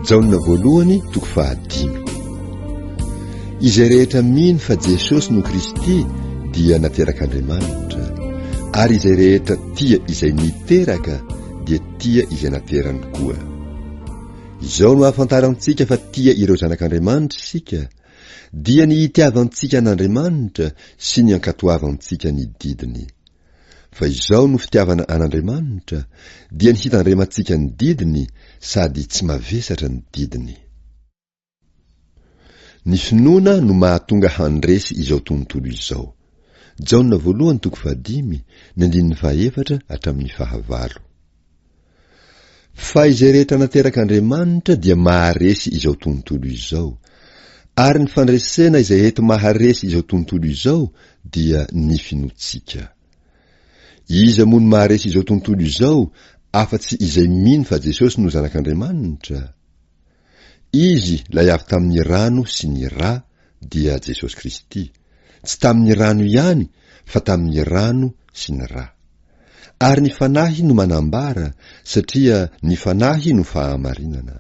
Jaona voalohany toko 5. Izay rehetra mino fa Jesosy no Kristy dia naterak'Andriamanitra, ary izay rehetra tia izay niteraka dia tia izay naterany koa. Izao no ahafantarantsika fa tia ireo zanak'Andriamanitra isika, dia ny itiavantsika an'Andriamanitra sy ny ankatoavantsika ny didiny. Fa izao no fitiavana an'Andriamanitra, dia ny hitandremantsika ny didiny sady tsy mavesatra ny didiny. Ny finoana no mahatonga handresy izao tontolo izao. Jaona voalohany toko 5, ny 14 hatramin'ny 19. Fa izay rehetra naterak'Andriamanitra dia maharesy izao tontolo izao, ary ny fandresena izay eto maharesy izao tontolo izao dia ny finoantsika. Iza moa no maharesy izao tontolo izao afa-tsy izay mino fa Jesosy no zanak'Andriamanitra? Izy lay avy tamin'ny rano sy ny ra dia Jesosy Kristy, tsy tamin'ny rano ihany fa tamin'ny rano sy ny ra. Ary ny fanahy no manambara, satria ny fanahy no fahamarinana.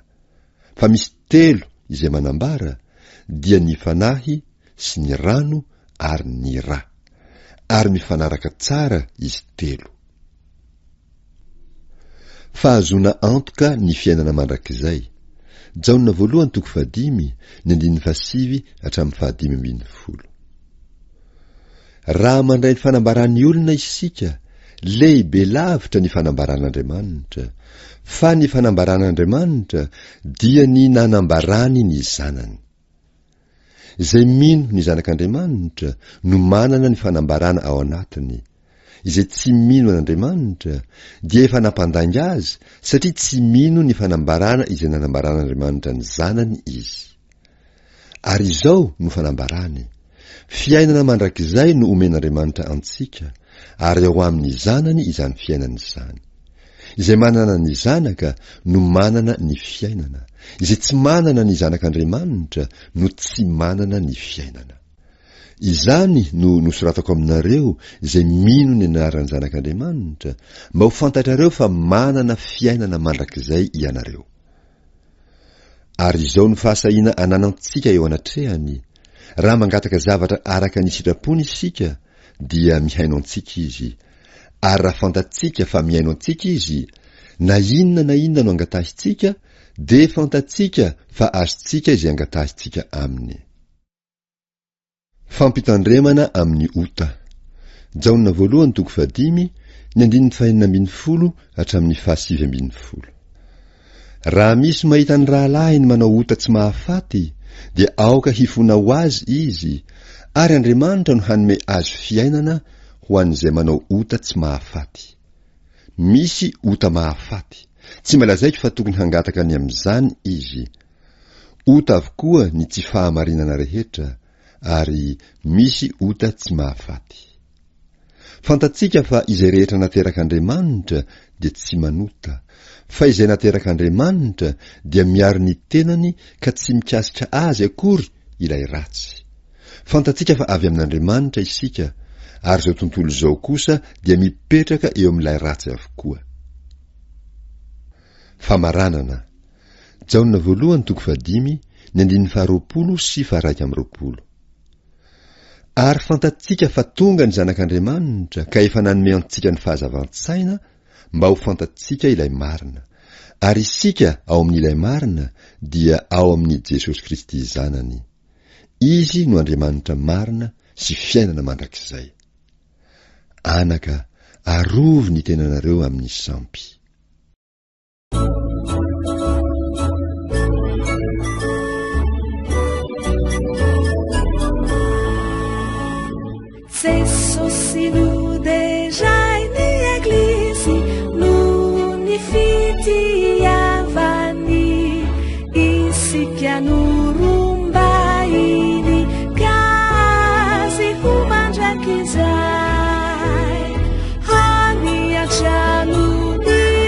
Fa misy 3 izay manambara, dia ny fanahy sy ny rano ary ny ra, ary mifanaraka tsara izy 3. Fahazona antoka ny fiainana mandrakizay. Jaona voalohany toko 5, ny 15 hatramin'ny 15. Raha mandray ny fanambaran'ny olona isika, lehibe lavitra ny fanambaran'Andriamanitra, fa ny fanambaran'Andriamanitra dia ny nanambarany ny zanany. Izay mino ny zanak'Andriamanitra no manana ny fanambarana ao anatiny. Izay tsy mino an'Andriamanitra dia efa nampandangy azy, satria tsy mino ny fanambarana izay nanambaran'Andriamanitra ny zanany izy. Ary izao no fanambarany: fiainana mandrakizay no omen'Andriamanitra antsika, ary ao amin'ny zanany izany fiainana izany. Izay manana ny zanaka no manana ny fiainana, izay tsy manana ny zanak'Andriamanitra no tsy manana ny fiainana. Izany no nosoratako aminareo izay mino ny anaran'ny zanak'Andriamanitra, mba ho fantatrareo fa manana fiainana mandrakizay ianareo. Ary izao no fahasahiana ananantsika eo anatrehany: raha mangataka zavatra araka ny sitrapony isika, dia mihaino antsika izy. Ary raha fantatsika fa mihaino antsika izy, na inona no angatahintsika, dia fantatsika fa azontsika izay angatahintsika aminy. Fampitandremana amin'ny ota. Jaona voalohany toko 5, ny 15 hatramin'ny 17. Raha misy mahita ny rahalahy ny manao ota tsy mahafaty, dia aoka hifona ho azy izy, ary Andriamanitra no hanome azy fiainana ho an'izay manao ota tsy mahafaty. Misy ota mahafaty, tsy malazaiko fa tokony hangataka ny amin'izany izy. Ota avokoa ny tsy fahamarinana rehetra, ary misy ota tsy mahafaty. Fantatsika fa izay rehetra naterak'Andriamanitra dia tsy manota, fa izay naterak'Andriamanitra dia miaro ny tenany ka tsy mikasika azy akory ilay ratsy. Fantatsika fa avy amin'Andriamanitra isika, ary izao tontolo izao kosa dia mipetraka eo amin'ilay ratsy avokoa. Famaranana. Jaona voalohany toko 5, ny 20 sy 120. Ary fantatsika fa tonga ny zanak'Andriamanitra ka efa nanome antsika ny fahazavan-tsaina mba ho fantatsika ilay marina. Ary isika ao amin'ilay marina dia ao amin'ny Jesosy Kristy zanany. Izy no Andriamanitra marina sy fiainana mandrakizay. Anaka, arovo ny tenanareo amin'ny sampy. Jesosy no dejai ny eglizy no ny fitiavany, isika no rombainy kazy ho mandrakizay, haniatrano ny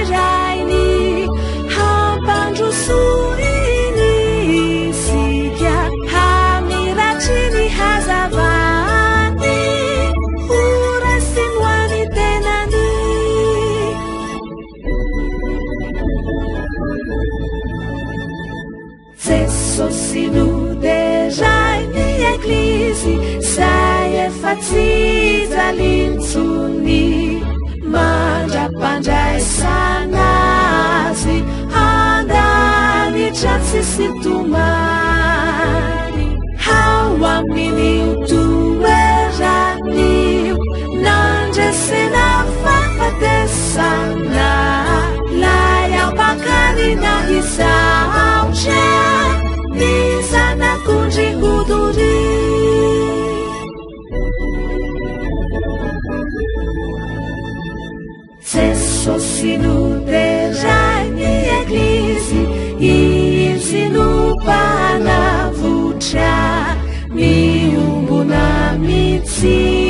sinodezay ny eklizy zay efa tsy jalintsony mandrapandraisana azy andanitra tsisy tomany ao amin'io toeranio nandresena fafatesana lay ampakarina izaotra ny zanak'ondry hodori Jesosy noderay ny eklizy izy no mpanavotra miombona mitsy